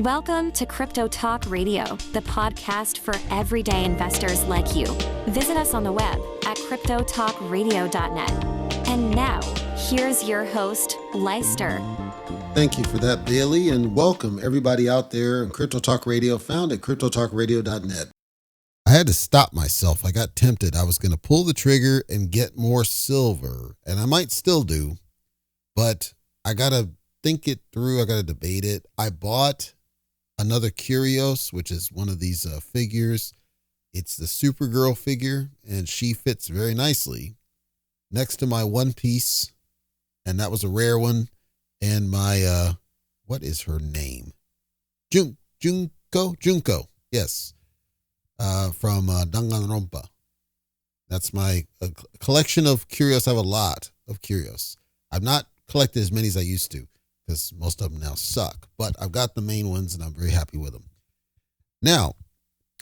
Welcome to Crypto Talk Radio, the podcast for everyday investors like you. Visit us on the web at cryptotalkradio.net. And now, here's your host, Leister. Thank you for that, Bailey, and welcome everybody out there in Crypto Talk Radio, found at cryptotalkradio.net. I had to stop myself. I got tempted. I was going to pull the trigger and get more silver, and I might still do, but I got to think it through. I got to debate it. I bought another Curios, which is one of these figures. It's the Supergirl figure, and she fits very nicely next to my One Piece, and that was a rare one, and my, what is her name? Junko, yes, from Danganronpa. That's my collection of Curios. I have a lot of Curios. I've not collected as many as I used to, because most of them now suck. But I've got the main ones, and I'm very happy with them. Now,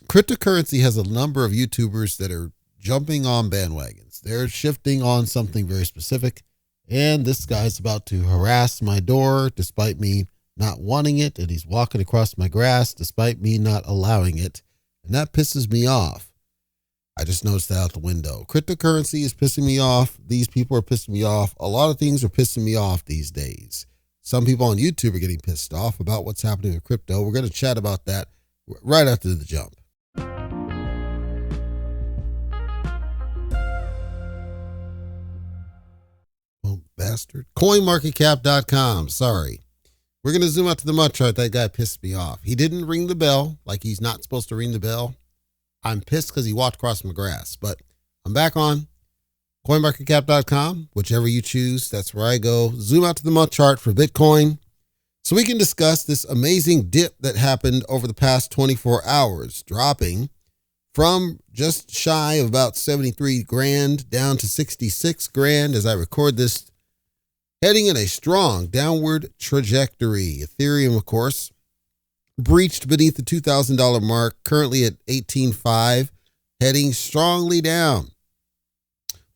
cryptocurrency has a number of YouTubers that are jumping on bandwagons. They're shifting on something very specific, and this guy's about to harass my door despite me not wanting it, and he's walking across my grass despite me not allowing it, and that pisses me off. I just noticed that out the window. Cryptocurrency is pissing me off. These people are pissing me off. A lot of things are pissing me off these days. Some people on YouTube are getting pissed off about what's happening with crypto. We're going to chat about that right after the jump. Oh, bastard. CoinMarketCap.com. Sorry. We're going to zoom out to the mud chart. That guy pissed me off. He didn't ring the bell like he's not supposed to ring the bell. I'm pissed because he walked across my grass. But I'm back on CoinMarketCap.com, whichever you choose, that's where I go. Zoom out to the month chart for Bitcoin so we can discuss this amazing dip that happened over the past 24 hours, dropping from just shy of about 73 grand down to 66 grand as I record this, heading in a strong downward trajectory. Ethereum, of course, breached beneath the $2,000 mark, currently at 18.5, heading strongly down.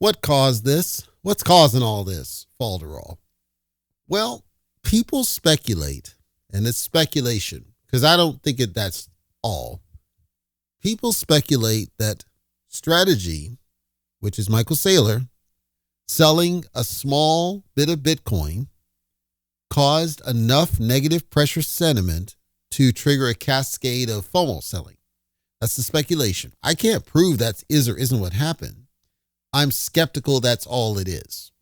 What caused this? What's causing all this falderall? Well, people speculate, and it's speculation, because I don't think that's all. People speculate that Strategy, which is Michael Saylor, selling a small bit of Bitcoin caused enough negative pressure sentiment to trigger a cascade of FOMO selling. That's the speculation. I can't prove that is or isn't what happened. I'm skeptical that's all it is.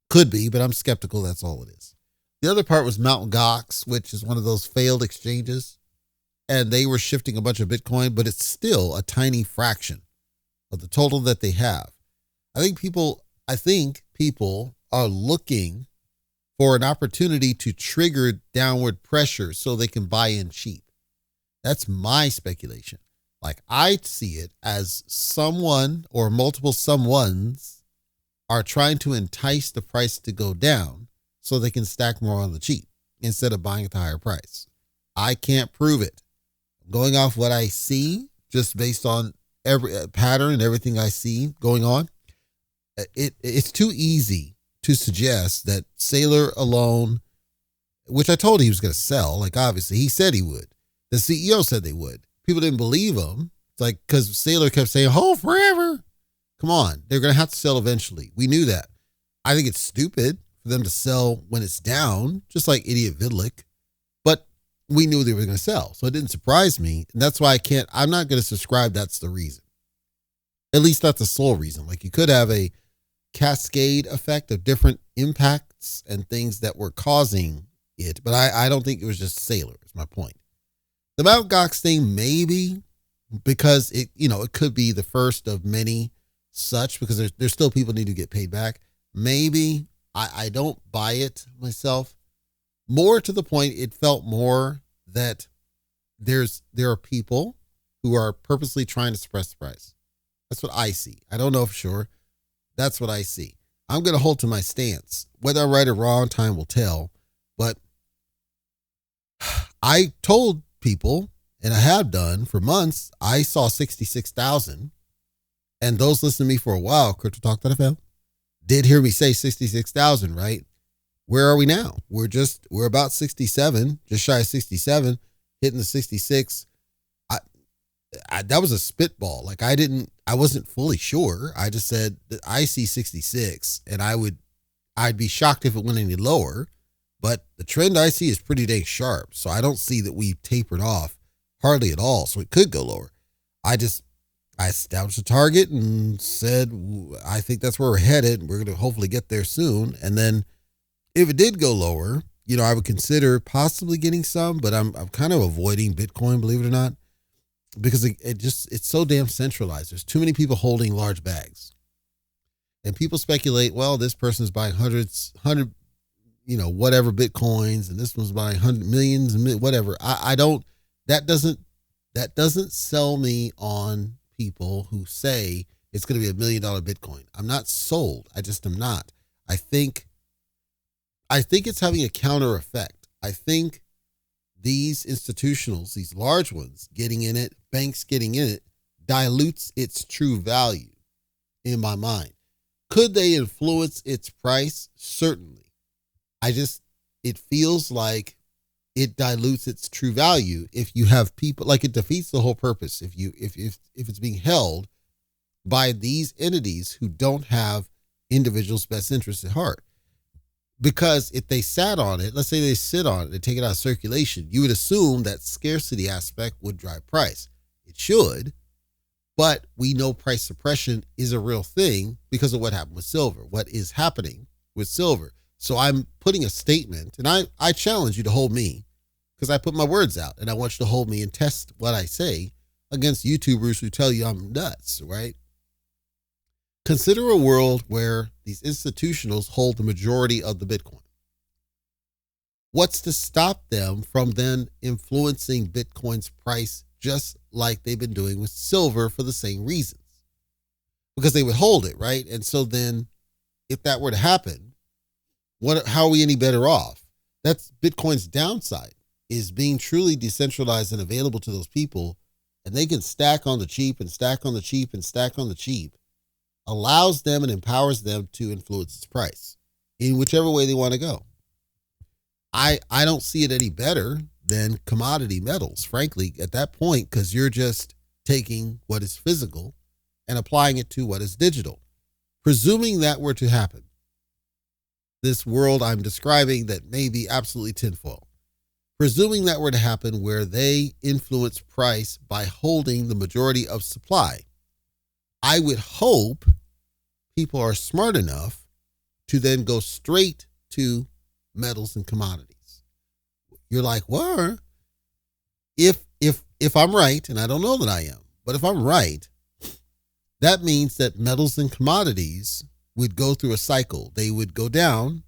Could be, but I'm skeptical that's all it is. The other part was Mt. Gox, which is one of those failed exchanges, and they were shifting a bunch of Bitcoin, but it's still a tiny fraction of the total that they have. I think people are looking for an opportunity to trigger downward pressure so they can buy in cheap. That's my speculation. Like, I see it as someone or multiple someones are trying to entice the price to go down so they can stack more on the cheap instead of buying at the higher price. I can't prove it. I'm going off what I see, just based on every pattern and everything I see going on. It's too easy to suggest that Saylor alone, which I told he was going to sell, like obviously he said he would. The CEO said they would. People didn't believe him. It's like, because Saylor kept saying, hold forever. Come on. They're going to have to sell eventually. We knew that. I think it's stupid for them to sell when it's down, just like Idiot Vidlik. But we knew they were going to sell. So it didn't surprise me. And that's why I'm not going to subscribe that's the reason. At least not the sole reason. Like, you could have a cascade effect of different impacts and things that were causing it. But I don't think it was just Saylor, is my point. The Mt. Gox thing, maybe, because it could be the first of many such, because there's still people need to get paid back. Maybe. I don't buy it myself. More to the point, it felt more that there are people who are purposely trying to suppress the price. That's what I see. I don't know for sure. That's what I see. I'm going to hold to my stance. Whether I'm right or wrong, time will tell. But I told people, and I have done for months, I saw 66,000, and those listening to me for a while, CryptoTalk.fm, did hear me say 66,000, right? Where are we now? We're about 67, just shy of 67, hitting the 66. That was a spitball. Like I wasn't fully sure. I just said that I see 66, and I'd be shocked if it went any lower, but the trend I see is pretty dang sharp. So I don't see that we tapered off hardly at all. So it could go lower. I established a target and said, I think that's where we're headed. We're going to hopefully get there soon. And then if it did go lower, I would consider possibly getting some, but I'm kind of avoiding Bitcoin, believe it or not, because it's so damn centralized. There's too many people holding large bags, and people speculate, well, this person's buying whatever Bitcoins, and this one's buying millions and whatever. That doesn't sell me on people who say it's going to be $1 million Bitcoin. I'm not sold. I just am not. I think it's having a counter effect. I think these institutionals, these large ones getting in it, banks getting in it, dilutes its true value in my mind. Could they influence its price? Certainly. It feels like it dilutes its true value if you have people, like it defeats the whole purpose if it's being held by these entities who don't have individuals' best interests at heart. Because if they sat on it, let's say they sit on it and take it out of circulation, you would assume that scarcity aspect would drive price. It should, but we know price suppression is a real thing because of what happened with silver, what is happening with silver. So I'm putting a statement, and I challenge you to hold me, because I put my words out, and I want you to hold me and test what I say against YouTubers who tell you I'm nuts, right? Consider a world where these institutionals hold the majority of the Bitcoin. What's to stop them from then influencing Bitcoin's price just like they've been doing with silver for the same reasons? Because they would hold it, right? And so then if that were to happen, how are we any better off? That's Bitcoin's downside, is being truly decentralized and available to those people, and they can stack on the cheap and stack on the cheap and stack on the cheap. Allows them and empowers them to influence its price in whichever way they want to go. I don't see it any better than commodity metals, frankly, at that point, because you're just taking what is physical and applying it to what is digital. Presuming that were to happen, this world I'm describing that may be absolutely tinfoil, presuming that were to happen where they influence price by holding the majority of supply, I would hope people are smart enough to then go straight to metals and commodities. You're like, what? If I'm right, and I don't know that I am, but if I'm right, that means that metals and commodities would go through a cycle. They would go down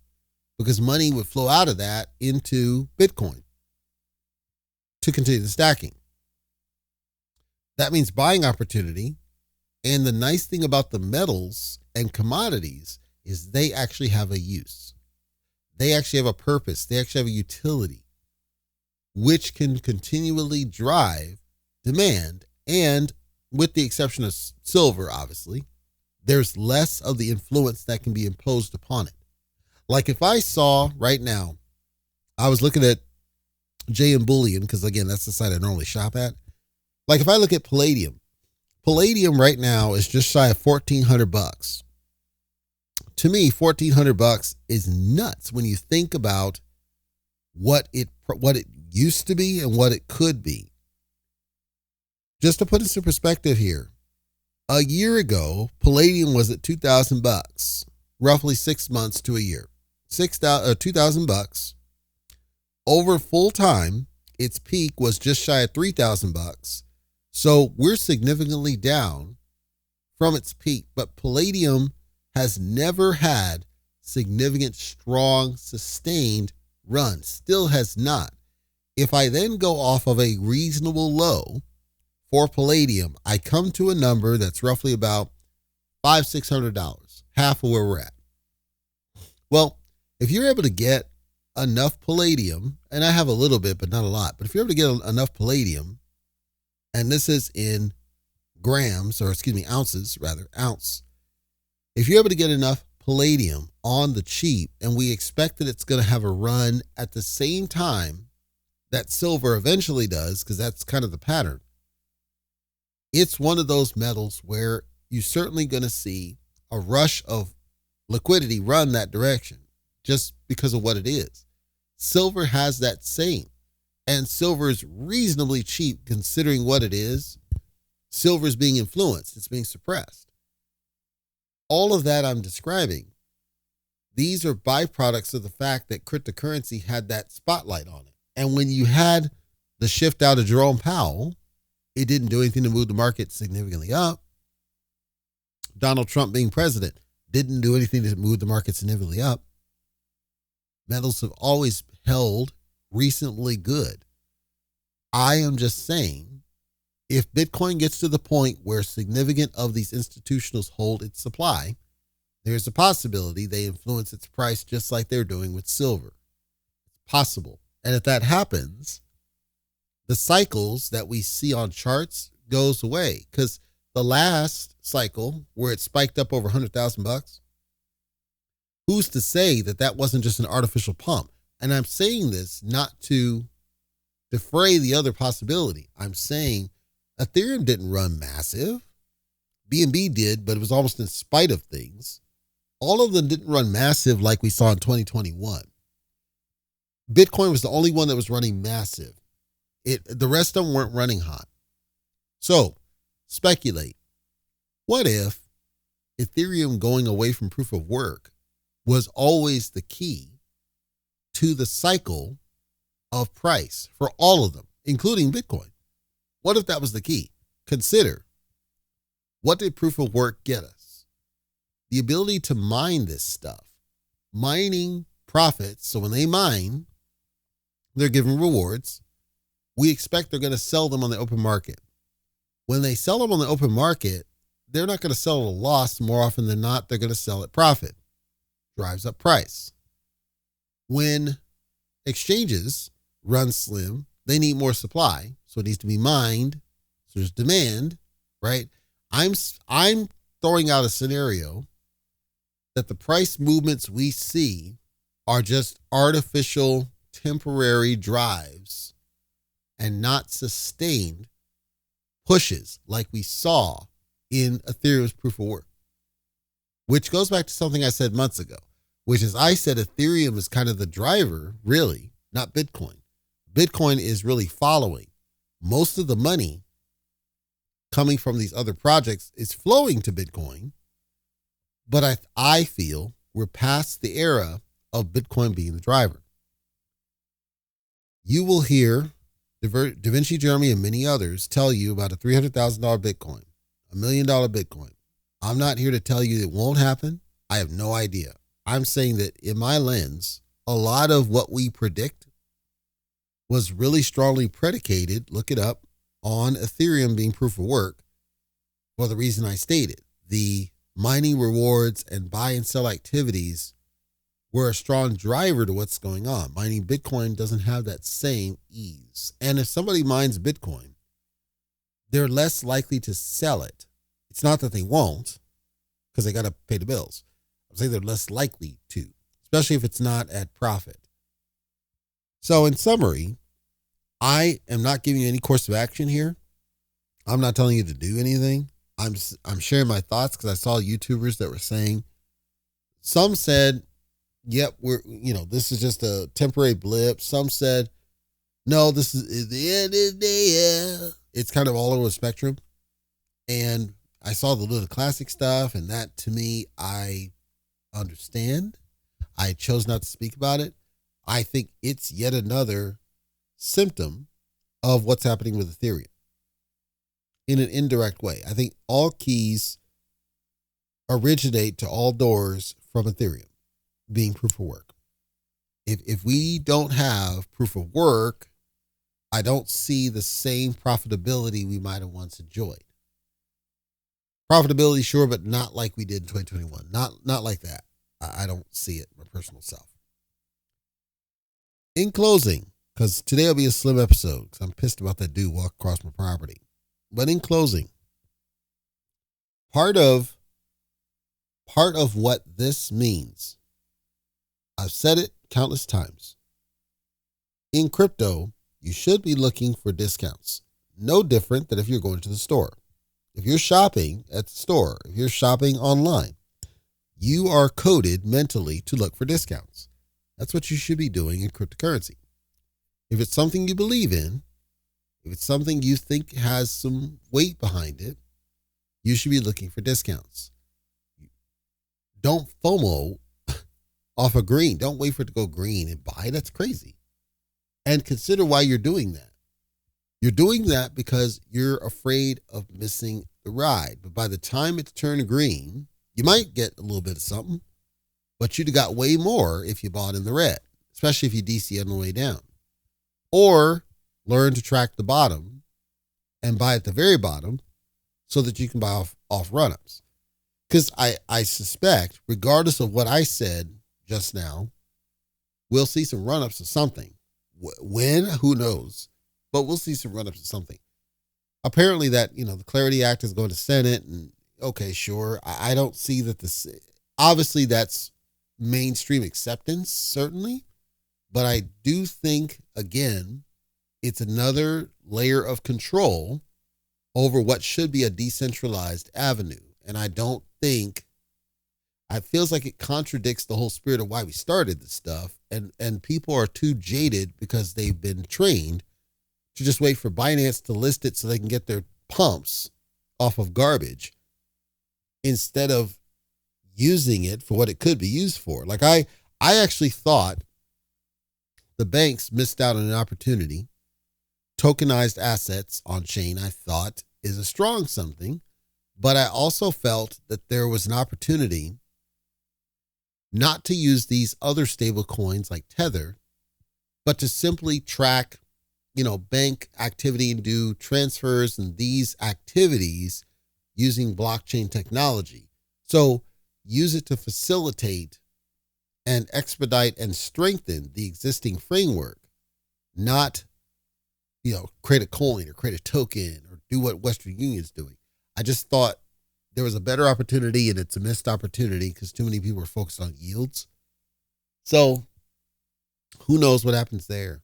because money would flow out of that into Bitcoin to continue the stacking. That means buying opportunity. And the nice thing about the metals and commodities is they actually have a use. They actually have a purpose. They actually have a utility, which can continually drive demand. And with the exception of silver, obviously, there's less of the influence that can be imposed upon it. Like if I saw right now, I was looking at JM Bullion, because again, that's the site I normally shop at. Like if I look at palladium right now is just shy of $1,400. To me, $1,400 is nuts when you think about what it used to be and what it could be. Just to put it in perspective here, a year ago, palladium was at $2,000, roughly 6 months to a year. $2,000 over full time. Its peak was just shy of $3,000. So we're significantly down from its peak, but palladium has never had significant, strong, sustained run. Still has not. If I then go off of a reasonable low for palladium, I come to a number that's roughly about $500-$600, half of where we're at. Well, if you're able to get enough palladium, and I have a little bit, but not a lot, but if you're able to get enough palladium, and this is in ounces. If you're able to get enough palladium on the cheap, and we expect that it's going to have a run at the same time that silver eventually does, because that's kind of the pattern. It's one of those metals where you're certainly going to see a rush of liquidity run that direction just because of what it is. Silver has that same, and silver is reasonably cheap considering what it is. Silver is being influenced. It's being suppressed. All of that I'm describing, these are byproducts of the fact that cryptocurrency had that spotlight on it. And when you had the shift out of Jerome Powell, it didn't do anything to move the market significantly up. Donald Trump being president didn't do anything to move the market significantly up. Metals have always held reasonably good. I am just saying, if Bitcoin gets to the point where significant of these institutionals hold its supply, there's a possibility they influence its price just like they're doing with silver. It's possible. And if that happens, the cycles that we see on charts goes away, because the last cycle where it spiked up over $100,000, who's to say that that wasn't just an artificial pump? And I'm saying this not to defray the other possibility. I'm saying Ethereum didn't run massive. BNB did, but it was almost in spite of things. All of them didn't run massive like we saw in 2021. Bitcoin was the only one that was running massive. The rest of them weren't running hot. So, speculate. What if Ethereum going away from proof of work was always the key to the cycle of price for all of them, including Bitcoin? What if that was the key? Consider, what did proof of work get us? The ability to mine this stuff. Mining profits. So when they mine, they're given rewards. We expect they're going to sell them on the open market. When they sell them on the open market, they're not going to sell at a loss. More often than not, they're going to sell at profit. Drives up price. When exchanges run slim, they need more supply. So it needs to be mined. So there's demand, right? I'm throwing out a scenario that the price movements we see are just artificial temporary drives and not sustained pushes like we saw in Ethereum's proof of work, which goes back to something I said months ago, which is I said Ethereum is kind of the driver, really, not Bitcoin. Bitcoin is really following. Most of the money coming from these other projects is flowing to Bitcoin, but I feel we're past the era of Bitcoin being the driver. You will hear Da Vinci Jeremy and many others tell you about a $300,000 Bitcoin, $1 million Bitcoin. I'm not here to tell you it won't happen. I have no idea. I'm saying that in my lens, a lot of what we predict was really strongly predicated, look it up, on Ethereum being proof of work for the reason I stated. The mining rewards and buy and sell activities were a strong driver to what's going on. Mining Bitcoin doesn't have that same ease. And if somebody mines Bitcoin, they're less likely to sell it. It's not that they won't, because they got to pay the bills. I'm saying they're less likely to, especially if it's not at profit. So in summary, I am not giving you any course of action here. I'm not telling you to do anything. I'm sharing my thoughts because I saw YouTubers that were saying, some said, yep, this is just a temporary blip. Some said, no, this is the end of the day. It's kind of all over the spectrum. And I saw the little classic stuff, and that to me, I understand. I chose not to speak about it. I think it's yet another symptom of what's happening with Ethereum in an indirect way. I think all keys originate to all doors from Ethereum being proof of work. If we don't have proof of work, I don't see the same profitability we might have once enjoyed. Profitability, sure, but not like we did in 2021. Not like that. I don't see it, my personal self. In closing, because today will be a slim episode, because I'm pissed about that dude walk across my property. But in closing, part of Part of what this means, I've said it countless times. In crypto, you should be looking for discounts. No different than if you're going to the store. If you're shopping at the store, if you're shopping online, you are coded mentally to look for discounts. That's what you should be doing in cryptocurrency. If it's something you believe in, if it's something you think has some weight behind it, you should be looking for discounts. Don't FOMO off a green. Don't wait for it to go green and buy. That's crazy. And consider why you're doing that. You're doing that because you're afraid of missing the ride. But by the time it's turned green, you might get a little bit of something, but you'd have got way more if you bought in the red, especially if you DC on the way down. Or learn to track the bottom and buy at the very bottom so that you can buy off run-ups. Because I suspect, regardless of what I said just now, we'll see some run-ups of something. When? Who knows? But we'll see some run-ups of something. Apparently that, the Clarity Act is going to Senate, and okay, sure. I don't see that obviously that's mainstream acceptance, certainly. But I do think, again, it's another layer of control over what should be a decentralized avenue. And I don't think, it feels like it contradicts the whole spirit of why we started this stuff. And people are too jaded because they've been trained to just wait for Binance to list it so they can get their pumps off of garbage instead of using it for what it could be used for. Like I actually thought the banks missed out on an opportunity. Tokenized assets on chain, I thought, is a strong something, but I also felt that there was an opportunity not to use these other stable coins like Tether, but to simply track, bank activity and do transfers and these activities using blockchain technology. So use it to facilitate and expedite and strengthen the existing framework, not, create a coin or create a token or do what Western Union is doing. I just thought there was a better opportunity, and it's a missed opportunity because too many people are focused on yields. So who knows what happens there?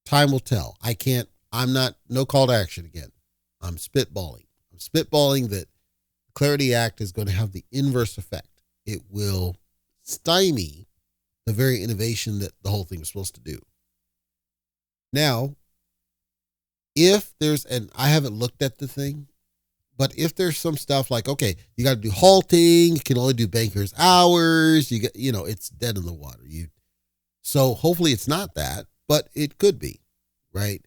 Time will tell. No call to action again. I'm spitballing that Clarity Act is going to have the inverse effect. It will stymie the very innovation that the whole thing was supposed to do. Now, if there's, and I haven't looked at the thing, but if there's some stuff like, okay, you got to do halting, you can only do banker's hours, it's dead in the water. So hopefully it's not that, but it could be, right?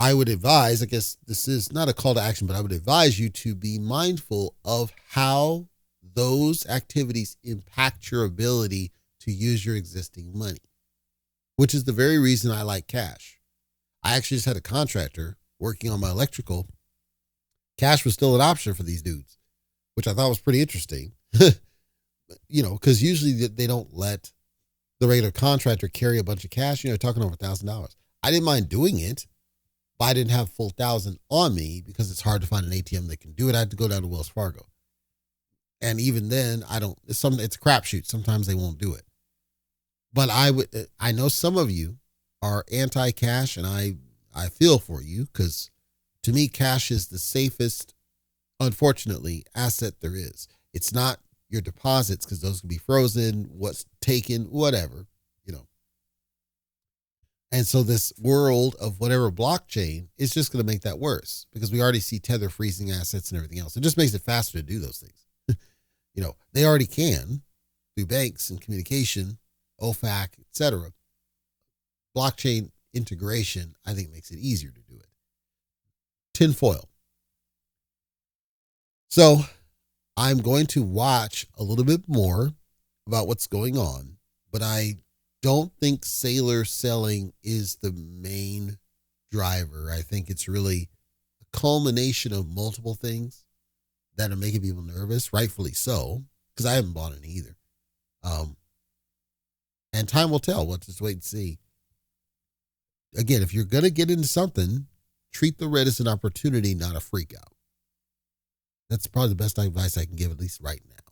I would advise, I guess this is not a call to action, but I would advise you to be mindful of how those activities impact your ability to use your existing money, which is the very reason I like cash. I actually just had a contractor working on my electrical. Cash was still an option for these dudes, which I thought was pretty interesting. Because usually they don't let the regular contractor carry a bunch of cash. Talking over $1,000. I didn't mind doing it, but I didn't have full 1,000 on me because it's hard to find an ATM that can do it. I had to go down to Wells Fargo. And even then, it's a crapshoot. Sometimes they won't do it. But I know some of you are anti-cash, and I feel for you because to me, cash is the safest, unfortunately, asset there is. It's not your deposits because those can be frozen, what's taken, whatever, And so this world of whatever blockchain is just going to make that worse because we already see Tether freezing assets and everything else. It just makes it faster to do those things. They already can through banks and communication, OFAC, etc. Blockchain integration, I think, makes it easier to do it. Tinfoil. So I'm going to watch a little bit more about what's going on, but I don't think Sailor selling is the main driver. I think it's really a culmination of multiple things that are making people nervous, rightfully so, because I haven't bought any either. And time will tell. We'll just wait and see. Again, if you're going to get into something, treat the red as an opportunity, not a freak out. That's probably the best advice I can give, at least right now.